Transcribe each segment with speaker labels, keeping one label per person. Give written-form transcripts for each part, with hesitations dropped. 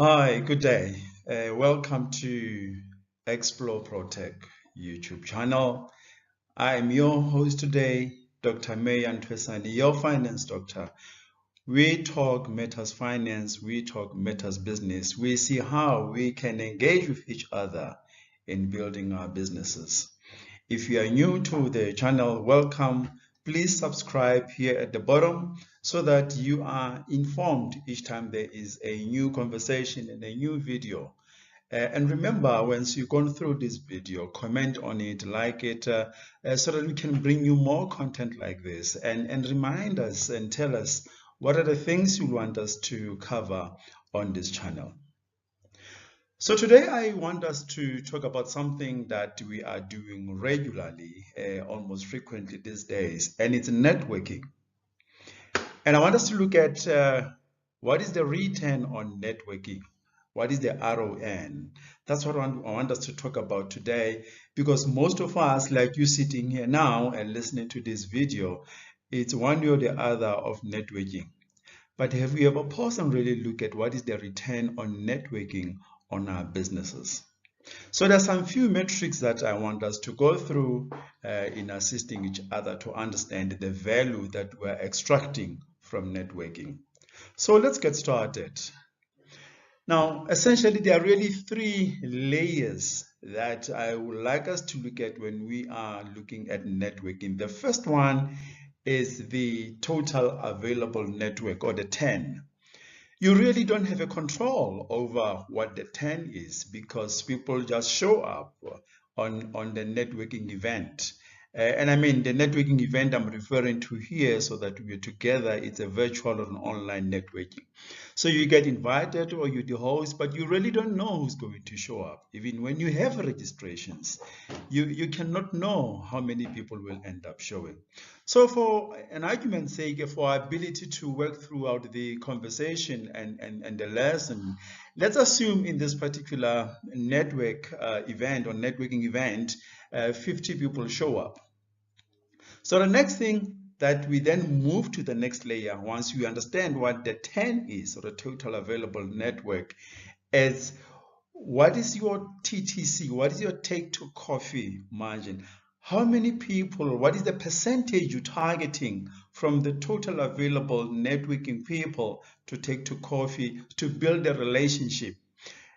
Speaker 1: Hi, good day. Welcome to Explore Protech YouTube channel. I am your host today, Dr. May Antwesani, your finance doctor. We talk matters finance, we talk matters business. We see how we can engage with each other in building our businesses. If you are new to the channel, welcome. Please subscribe here at the bottom so that you are informed each time there is a new conversation and a new video. And remember, once you've gone through this video, comment on it, like it, so that we can bring you more content like this and remind us and tell us what are the things you want us to cover on this channel. So today I want us to talk about something that we are doing regularly, almost frequently these days, and it's networking. And I want us to look at what is the return on networking? What is the RON? That's what I want us to talk about today, because most of us, like you sitting here now and listening to this video, it's one way or the other of networking. But have we ever paused and really look at what is the return on networking on our businesses? So there's some few metrics that I want us to go through in assisting each other to understand the value that we're extracting from networking. So let's get started. Now, essentially, there are really three layers that I would like us to look at when we are looking at networking. The first one is the total available network, or the 10. You really don't have a control over what the 10 is, because people just show up on the networking event. And I mean, the networking event I'm referring to here, so that we're together, it's a virtual or an online networking. So you get invited or you're the host, but you really don't know who's going to show up. Even when you have registrations, you cannot know how many people will end up showing. So for an argument's sake, for our ability to work throughout the conversation and the lesson, let's assume in this particular network event or networking event, 50 people show up. So the next thing that we then move to the next layer, once you understand what the 10 is, or the total available network, is what is your TTC? What is your take to coffee margin? How many people, what is the percentage you're targeting from the total available networking people to take to coffee to build a relationship?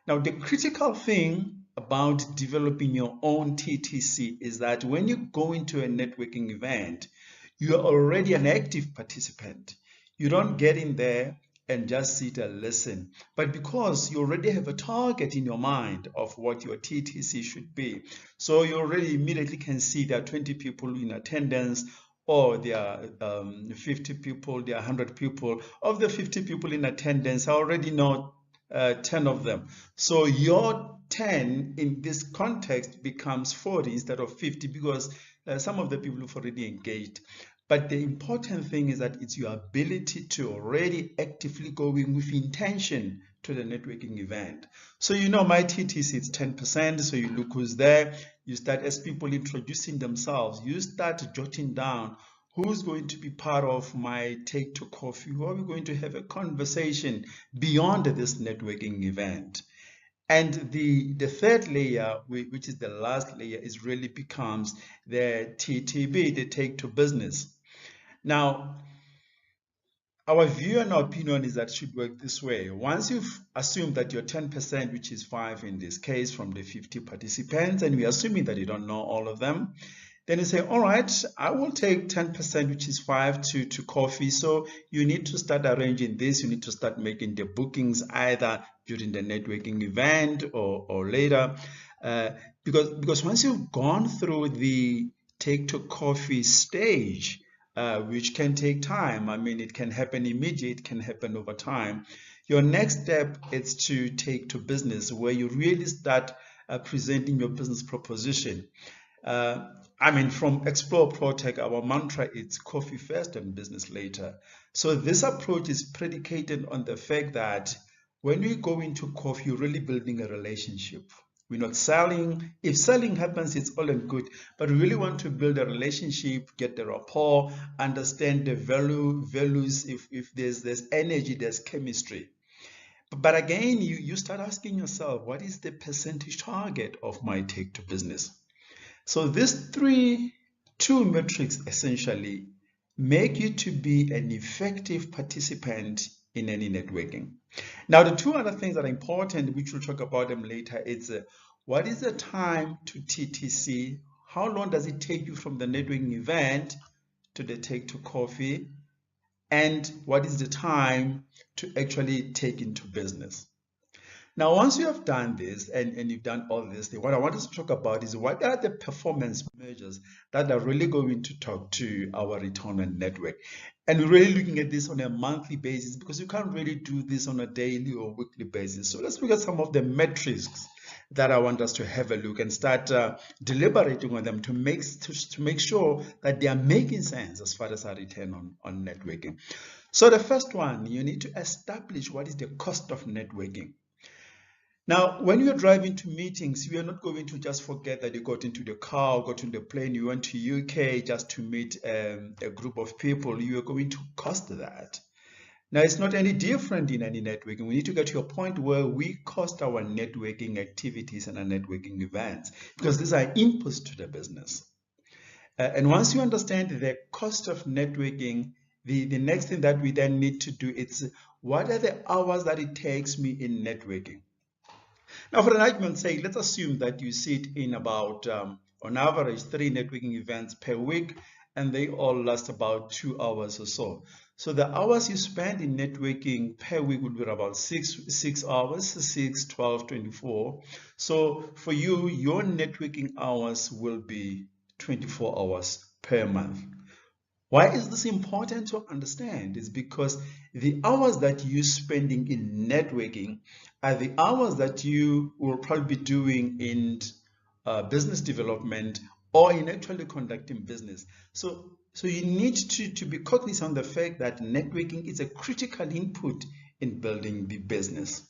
Speaker 1: Now, the critical thing about developing your own TTC is that when you go into a networking event, you are already an active participant. You don't get in there and just sit and listen. But because you already have a target in your mind of what your TTC should be, so you already immediately can see there are 20 people in attendance, or there are 50 people, there are 100 people. Of the 50 people in attendance, I already know 10 of them. So your 10 in this context becomes 40 instead of 50, because some of the people have already engaged. But the important thing is that it's your ability to already actively go in with intention to the networking event. So you know my TTC is 10%, so you look who's there. You start, as people introducing themselves, you start jotting down who's going to be part of my take to coffee, who are we going to have a conversation beyond this networking event. And the third layer, which is the last layer, is really becomes the TTB, the take to business. Now, our view and our opinion is that it should work this way. Once you've assumed that your 10%, which is 5 in this case, from the 50 participants, and we're assuming that you don't know all of them, then you say, all right, I will take 10%, which is 5 to coffee. So you need to start arranging this. You need to start making the bookings either during the networking event or later. Because once you've gone through the take to coffee stage, which can take time. I mean, it can happen immediate, it can happen over time. Your next step is to take to business, where you really start presenting your business proposition. I mean, from Explore Protech, our mantra is coffee first and business later. So this approach is predicated on the fact that when we go into coffee, you're really building a relationship. We're not selling. If selling happens, it's all and good. But we really want to build a relationship, get the rapport, understand the values. If there's energy, there's chemistry. But again, you start asking yourself, what is the percentage target of my take to business? So these two metrics essentially make you to be an effective participant in any networking. Now, the two other things that are important, which we'll talk about them later, is what is the time to TTC? How long does it take you from the networking event to the take to coffee? And what is the time to actually take into business? Now, once you have done this and you've done all this, what I want us to talk about is what are the performance measures that are really going to talk to our return on network. And we're really looking at this on a monthly basis because you can't really do this on a daily or weekly basis. So let's look at some of the metrics that I want us to have a look and start deliberating on them to make sure that they are making sense as far as our return on networking. So the first one, you need to establish what is the cost of networking. Now, when you're driving to meetings, you are not going to just forget that you got into the car, or got into the plane, you went to UK just to meet a group of people. You are going to cost that. Now, it's not any different in any networking. We need to get to a point where we cost our networking activities and our networking events because these are inputs to the business. And once you understand the cost of networking, the next thing that we then need to do is what are the hours that it takes me in networking? Now, for an argument's sake, let's assume that you sit in about, on average, 3 networking events per week, and they all last about 2 hours or so. So the hours you spend in networking per week would be about 6 hours, 6, 12, 24. So for you, your networking hours will be 24 hours per month. Why is this important to understand? It's because the hours that you're spending in networking are the hours that you will probably be doing in business development or in actually conducting business. So you need to be cognizant of the fact that networking is a critical input in building the business.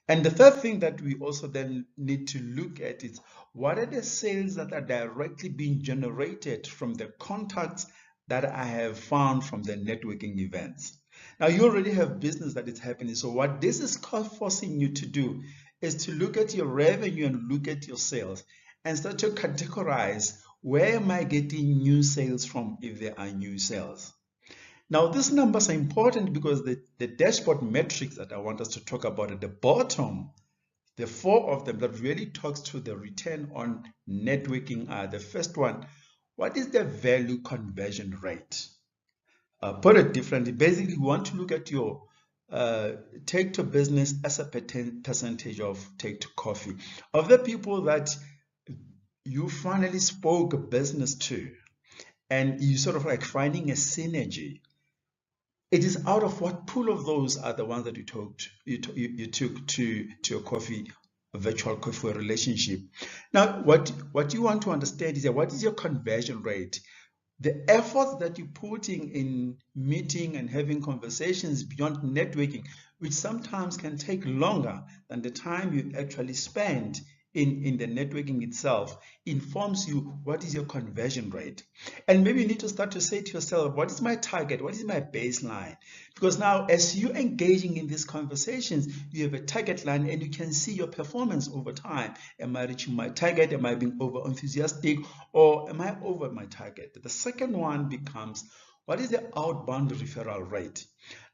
Speaker 1: And the third thing that we also then need to look at is what are the sales that are directly being generated from the contacts that I have found from the networking events. Now, you already have business that is happening. So what this is forcing you to do is to look at your revenue and look at your sales and start to categorize where am I getting new sales from if there are new sales. Now, these numbers are important because the dashboard metrics that I want us to talk about at the bottom, the 4 of them that really talks to the return on networking are the first one, what is the value conversion rate? Put it differently, basically we want to look at your take to business as a percentage of take to coffee. Of the people that you finally spoke business to and you sort of like finding a synergy, it is out of what pool of those are the ones that you took to a coffee, a virtual coffee relationship. Now, what you want to understand is that what is your conversion rate? The efforts that you're putting in meeting and having conversations beyond networking, which sometimes can take longer than the time you actually spend in the networking itself, informs you what is your conversion rate. And maybe you need to start to say to yourself, what is my target? What is my baseline? Because now as you're engaging in these conversations, you have a target line and you can see your performance over time. Am I reaching my target? Am I being over enthusiastic? Or am I over my target? The second one becomes, what is the outbound referral rate?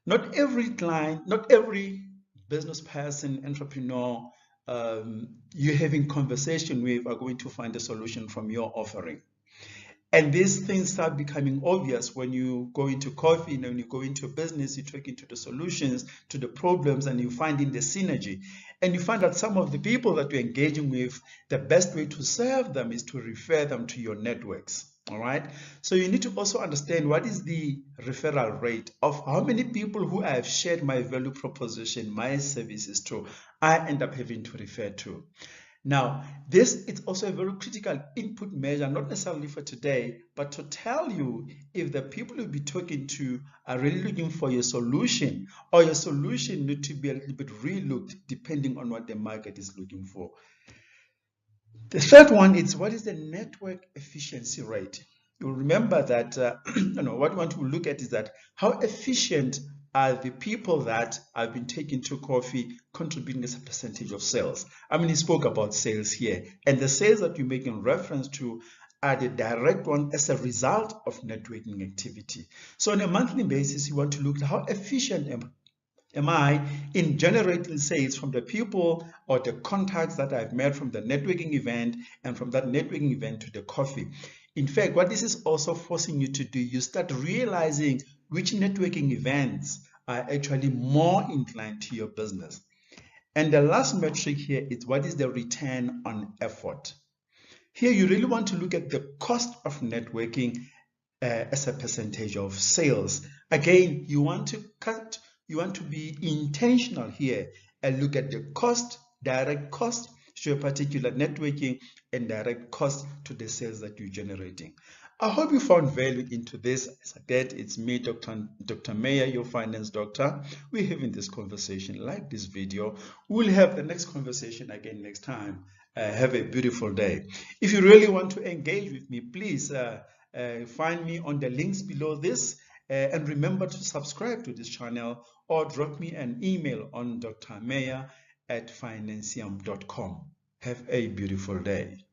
Speaker 1: Not every client, not every business person, entrepreneur, you're having conversation with are going to find a solution from your offering. And these things start becoming obvious when you go into coffee and when you go into a business, you talk into the solutions to the problems and you find in the synergy. And you find that some of the people that you're engaging with, the best way to serve them is to refer them to your networks. All right. So you need to also understand what is the referral rate of how many people who I have shared my value proposition, my services to, I end up having to refer to. Now, this is also a very critical input measure, not necessarily for today, but to tell you if the people you'll be talking to are really looking for your solution, or your solution need to be a little bit relooked depending on what the market is looking for. The third one is what is the network efficiency rate? You'll remember that what we want to look at is that how efficient are the people that have been taken to coffee contributing as a percentage of sales. I mean, he spoke about sales here, and the sales that you make in reference to are the direct one as a result of networking activity. So on a monthly basis, you want to look at how efficient am I in generating sales from the people or the contacts that I've made from the networking event, and from that networking event to the coffee. In fact, what this is also forcing you to do, you start realizing which networking events are actually more inclined to your business. And the last metric here is what is the return on effort. Here you really want to look at the cost of networking as a percentage of sales. Again, you want to be intentional here and look at the cost, direct cost to your particular networking, and direct cost to the sales that you're generating. I hope you found value into this. As I said, it's me, Dr. Mayer, your finance doctor. We're having this conversation. Like this video. We'll have the next conversation again next time. Have a beautiful day. If you really want to engage with me, please find me on the links below this, and remember to subscribe to this channel or drop me an email on drmayer@financium.com. Have a beautiful day.